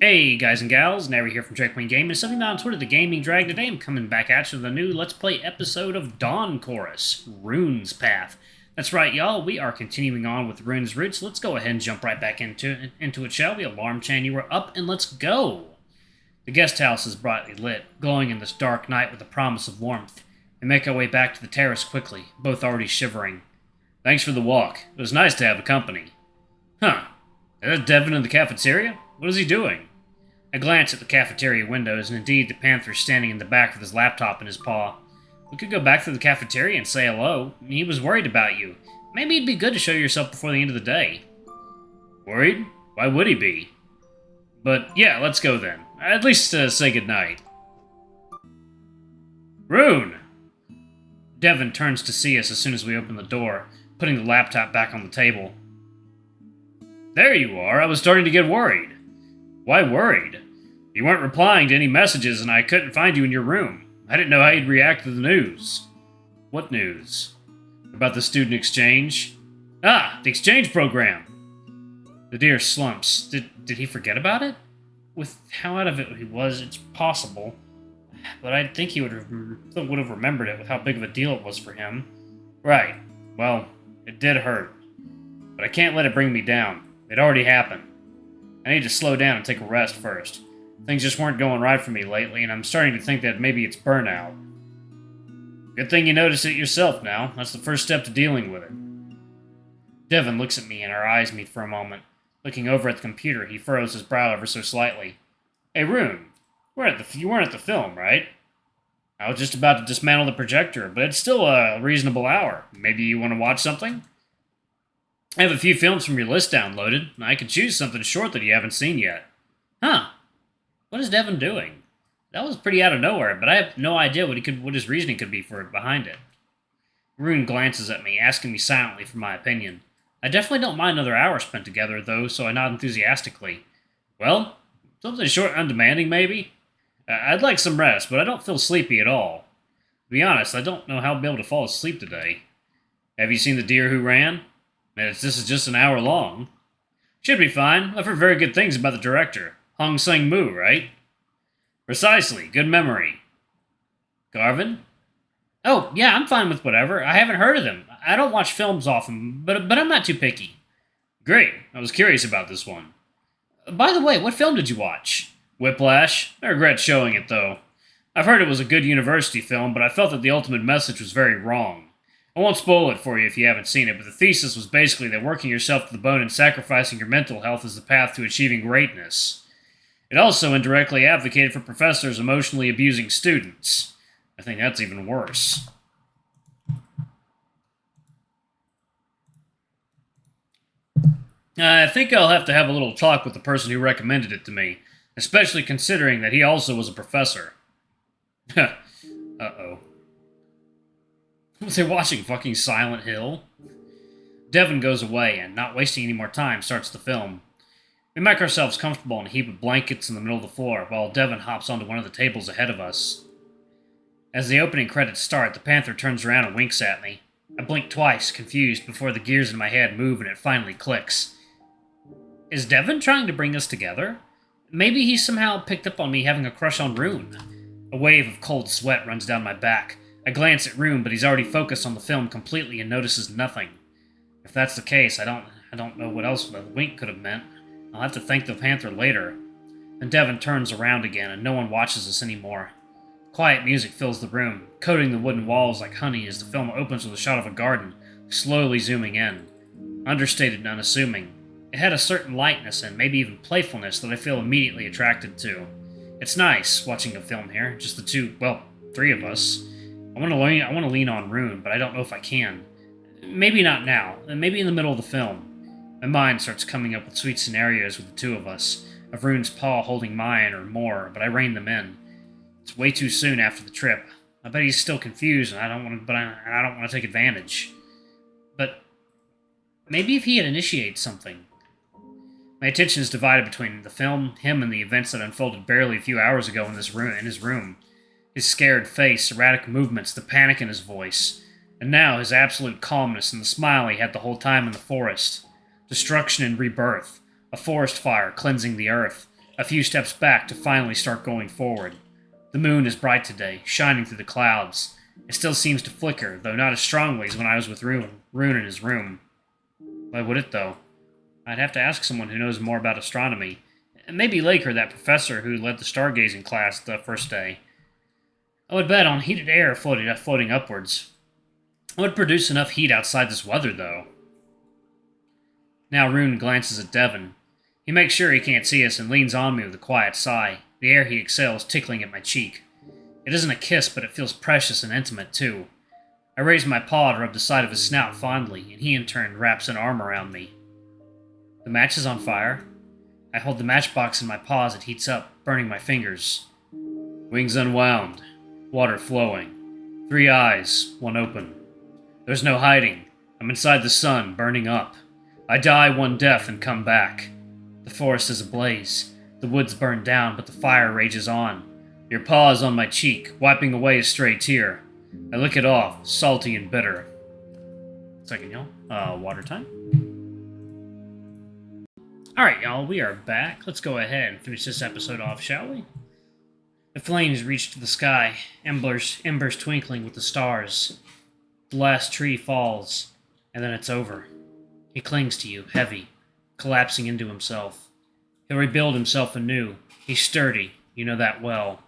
Hey guys and gals, Nary here from Drake Queen Gaming. Something on Twitter, the Gaming Drag. Today I'm coming back at you with a new Let's Play episode of Dawn Chorus, Rune's Path. That's right, y'all, we are continuing on with Rune's Roots. Let's go ahead and jump right back into it, shall we? Alarm chain, you are up, and let's go! The guest house is brightly lit, glowing in this dark night with the promise of warmth. We make our way back to the terrace quickly, both already shivering. Thanks for the walk. It was nice to have a company. Huh. Is that Devon in the cafeteria? What is he doing? I glance at the cafeteria windows, and indeed the panther's standing in the back with his laptop in his paw. We could go back to the cafeteria and say hello. He was worried about you. Maybe it'd be good to show yourself before the end of the day. Worried? Why would he be? But yeah, let's go then. At least say goodnight. Rune! Devon turns to see us as soon as we open the door, putting the laptop back on the table. There you are. I was starting to get worried. Why worried? You weren't replying to any messages and I couldn't find you in your room. I didn't know how you'd react to the news. What news? About the student exchange? Ah, the exchange program! The deer slumps. Did he forget about it? With how out of it he was, it's possible. But I think he would have remembered it with how big of a deal it was for him. Right. Well, it did hurt. But I can't let it bring me down. It already happened. I need to slow down and take a rest first. Things just weren't going right for me lately, and I'm starting to think that maybe it's burnout. Good thing you noticed it yourself now. That's the first step to dealing with it. Devon looks at me, and our eyes meet for a moment. Looking over at the computer, he furrows his brow ever so slightly. Hey, Rune, you weren't at the film, right? I was just about to dismantle the projector, but it's still a reasonable hour. Maybe you want to watch something? I have a few films from your list downloaded, and I could choose something short that you haven't seen yet. Huh. What is Devon doing? That was pretty out of nowhere, but I have no idea what his reasoning could be behind it. Rune glances at me, asking me silently for my opinion. I definitely don't mind another hour spent together, though, so I nod enthusiastically. Well, something short and undemanding, maybe? I'd like some rest, but I don't feel sleepy at all. To be honest, I don't know how I'll be able to fall asleep today. Have you seen The Deer Who Ran? This is just an hour long. Should be fine. I've heard very good things about the director. Hong Sang-moo, right? Precisely. Good memory. Carvine? Oh, yeah, I'm fine with whatever. I haven't heard of them. I don't watch films often, but I'm not too picky. Great. I was curious about this one. By the way, what film did you watch? Whiplash. I regret showing it, though. I've heard it was a good university film, but I felt that the ultimate message was very wrong. I won't spoil it for you if you haven't seen it, but the thesis was basically that working yourself to the bone and sacrificing your mental health is the path to achieving greatness. It also indirectly advocated for professors emotionally abusing students. I think that's even worse. I think I'll have to have a little talk with the person who recommended it to me, especially considering that he also was a professor. Uh-oh. Was they watching fucking Silent Hill? Devon goes away, and not wasting any more time, starts the film. We make ourselves comfortable in a heap of blankets in the middle of the floor, while Devon hops onto one of the tables ahead of us. As the opening credits start, the panther turns around and winks at me. I blink twice, confused, before the gears in my head move and it finally clicks. Is Devon trying to bring us together? Maybe he somehow picked up on me having a crush on Rune. A wave of cold sweat runs down my back. I glance at Rune, but he's already focused on the film completely and notices nothing. If that's the case, I don't know what else the wink could have meant. I'll have to thank the panther later. Then Devon turns around again, and no one watches us anymore. Quiet music fills the room, coating the wooden walls like honey as the film opens with a shot of a garden, slowly zooming in. Understated and unassuming. It had a certain lightness and maybe even playfulness that I feel immediately attracted to. It's nice, watching a film here, just the three of us. I want to lean on Rune, but I don't know if I can. Maybe not now, maybe in the middle of the film. My mind starts coming up with sweet scenarios with the two of us, of Rune's paw holding mine or more, but I rein them in. It's way too soon after the trip. I bet he's still confused, and I don't want to take advantage. But maybe if he had initiated something. My attention is divided between the film, him, and the events that unfolded barely a few hours ago in his room. His scared face, erratic movements, the panic in his voice, and now his absolute calmness and the smile he had the whole time in the forest. Destruction and rebirth, a forest fire cleansing the earth, a few steps back to finally start going forward. The moon is bright today, shining through the clouds. It still seems to flicker, though not as strongly as when I was with Rune in his room. Why would it, though? I'd have to ask someone who knows more about astronomy. Maybe Laker, that professor who led the stargazing class the first day. I would bet on heated air floating upwards. It would produce enough heat outside this weather, though. Now Rune glances at Devon. He makes sure he can't see us and leans on me with a quiet sigh, the air he exhales tickling at my cheek. It isn't a kiss, but it feels precious and intimate, too. I raise my paw to rub the side of his snout fondly, and he in turn wraps an arm around me. The match is on fire. I hold the matchbox in my paw as it heats up, burning my fingers. Wings unwound, water flowing. 3 eyes, one open. There's no hiding. I'm inside the sun, burning up. I die one death and come back. The forest is ablaze. The woods burn down, but the fire rages on. Your paw is on my cheek, wiping away a stray tear. I lick it off, salty and bitter. Second, y'all. Water time. Alright, y'all, we are back. Let's go ahead and finish this episode off, shall we? The flames reach to the sky, embers twinkling with the stars. The last tree falls, and then it's over. He clings to you, heavy, collapsing into himself. He'll rebuild himself anew. He's sturdy, you know that well.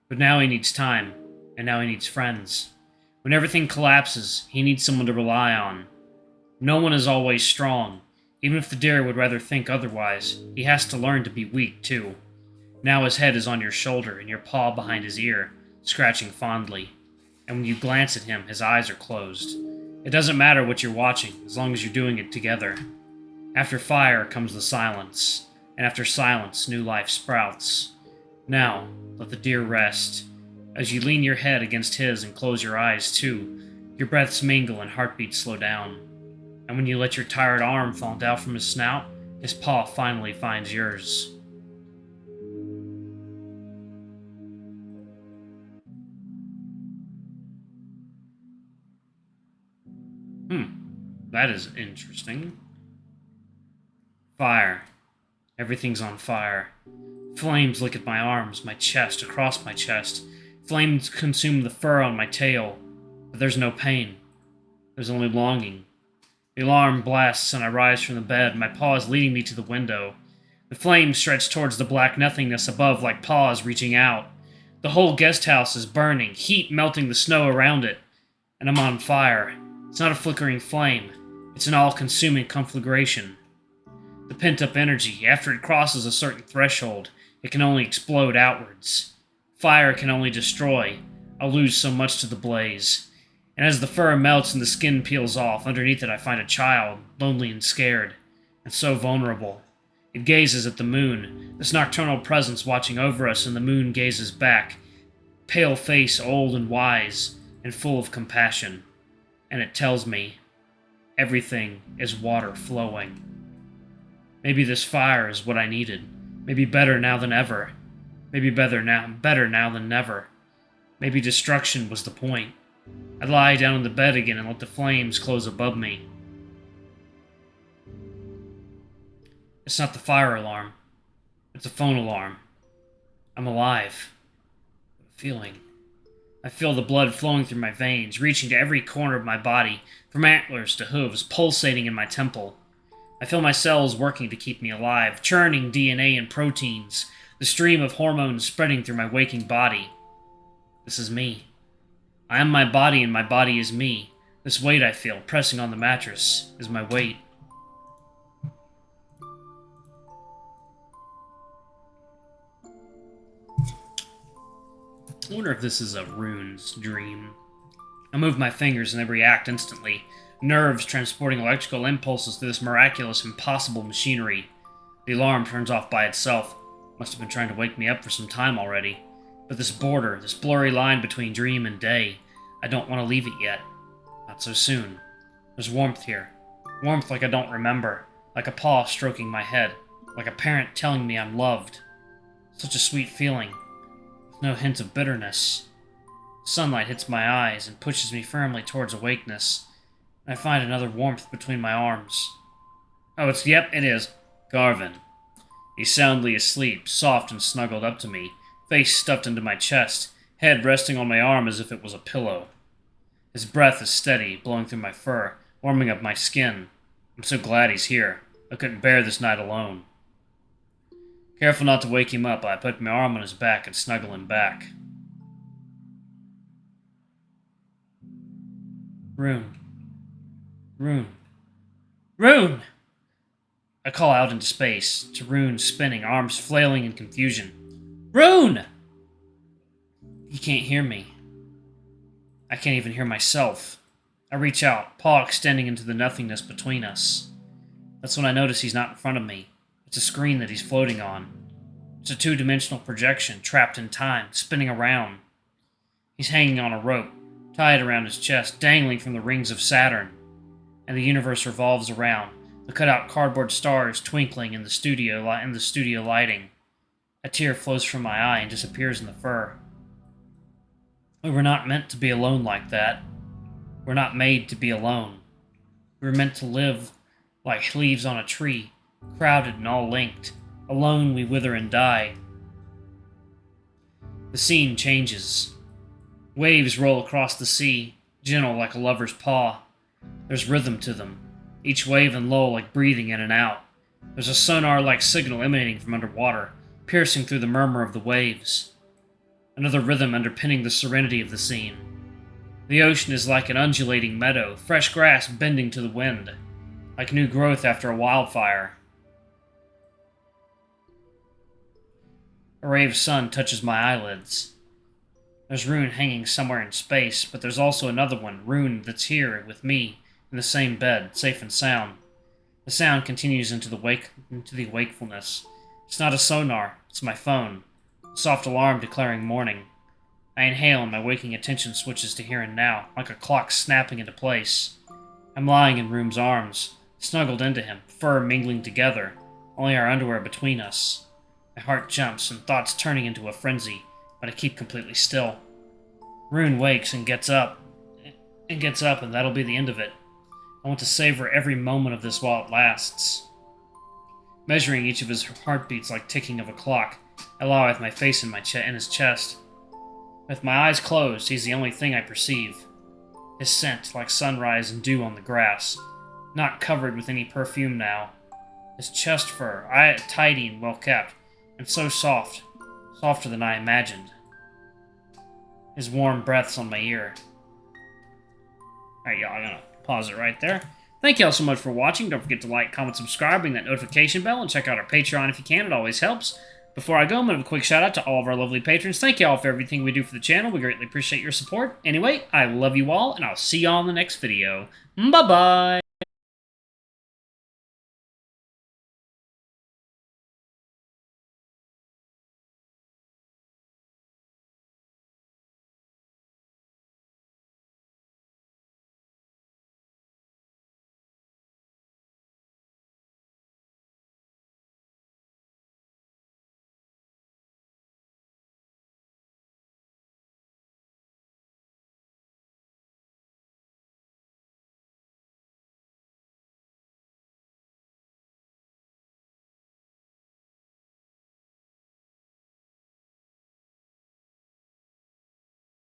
But now he needs time, and now he needs friends. When everything collapses, he needs someone to rely on. No one is always strong. Even if the deer would rather think otherwise, he has to learn to be weak, too. Now his head is on your shoulder and your paw behind his ear, scratching fondly. And when you glance at him, his eyes are closed. It doesn't matter what you're watching, as long as you're doing it together. After fire comes the silence, and after silence, new life sprouts. Now, let the deer rest. As you lean your head against his and close your eyes, too, your breaths mingle and heartbeats slow down. And when you let your tired arm fall down from his snout, his paw finally finds yours. That is interesting. Fire. Everything's on fire. Flames lick at my arms, my chest, across my chest. Flames consume the fur on my tail. But there's no pain. There's only longing. The alarm blasts and I rise from the bed, my paws leading me to the window. The flames stretch towards the black nothingness above like paws reaching out. The whole guest house is burning, heat melting the snow around it. And I'm on fire. It's not a flickering flame. It's an all-consuming conflagration. The pent-up energy, after it crosses a certain threshold, it can only explode outwards. Fire can only destroy. I'll lose so much to the blaze. And as the fur melts and the skin peels off, underneath it I find a child, lonely and scared, and so vulnerable. It gazes at the moon, this nocturnal presence watching over us, and the moon gazes back, pale face old and wise, and full of compassion. And it tells me, everything is water flowing. Maybe this fire is what I needed. Maybe better now than ever. Maybe better now than never. Maybe destruction was the point. I'd lie down in the bed again and let the flames close above me. It's not the fire alarm. It's a phone alarm. I'm alive. Feeling. I feel the blood flowing through my veins, reaching to every corner of my body, from antlers to hooves, pulsating in my temple. I feel my cells working to keep me alive, churning DNA and proteins, the stream of hormones spreading through my waking body. This is me. I am my body and my body is me. This weight I feel, pressing on the mattress, is my weight. I wonder if this is a Rune's dream. I move my fingers and they react instantly, nerves transporting electrical impulses through this miraculous, impossible machinery. The alarm turns off by itself. Must have been trying to wake me up for some time already. But this border, this blurry line between dream and day, I don't want to leave it yet. Not so soon. There's warmth here. Warmth like I don't remember. Like a paw stroking my head. Like a parent telling me I'm loved. Such a sweet feeling. With no hint of bitterness. Sunlight hits my eyes and pushes me firmly towards awakeness. And I find another warmth between my arms. Oh, it is. Carvine. He's soundly asleep, soft and snuggled up to me, face stuffed into my chest, head resting on my arm as if it was a pillow. His breath is steady, blowing through my fur, warming up my skin. I'm so glad he's here. I couldn't bear this night alone. Careful not to wake him up, I put my arm on his back and snuggle him back. Rune. Rune. Rune! I call out into space, to Rune spinning, arms flailing in confusion. Rune! He can't hear me. I can't even hear myself. I reach out, paw extending into the nothingness between us. That's when I notice he's not in front of me. It's a screen that he's floating on. It's a two-dimensional projection, trapped in time, spinning around. He's hanging on a rope, tied around his chest, dangling from the rings of Saturn. And the universe revolves around, the cut-out cardboard stars twinkling in the studio lighting. A tear flows from my eye and disappears in the fur. We were not meant to be alone like that. We're not made to be alone. We were meant to live like leaves on a tree, crowded and all linked. Alone we wither and die. The scene changes. Waves roll across the sea, gentle like a lover's paw. There's rhythm to them, each wave and lull like breathing in and out. There's a sonar-like signal emanating from underwater, piercing through the murmur of the waves. Another rhythm underpinning the serenity of the scene. The ocean is like an undulating meadow, fresh grass bending to the wind, like new growth after a wildfire. A ray of sun touches my eyelids. There's Rune hanging somewhere in space, but there's also another one, Rune, that's here with me in the same bed, safe and sound. The sound continues into the wakefulness. It's not a sonar, it's my phone. A soft alarm declaring morning. I inhale and my waking attention switches to here and now, like a clock snapping into place. I'm lying in Rune's arms, snuggled into him, fur mingling together, only our underwear between us. My heart jumps and thoughts turning into a frenzy, but I keep completely still. Rune wakes and gets up, and that'll be the end of it. I want to savor every moment of this while it lasts. Measuring each of his heartbeats like ticking of a clock, I lie with my face in his chest. With my eyes closed, he's the only thing I perceive. His scent, like sunrise and dew on the grass, not covered with any perfume now. His chest fur, tidy and well kept, and so soft, softer than I imagined. His warm breath's on my ear. Alright, y'all, I'm gonna pause it right there. Thank y'all so much for watching. Don't forget to like, comment, subscribe, ring that notification bell, and check out our Patreon if you can. It always helps. Before I go, I'm going to have a quick shout out to all of our lovely patrons. Thank y'all for everything we do for the channel. We greatly appreciate your support. Anyway, I love you all, and I'll see y'all in the next video. Bye-bye!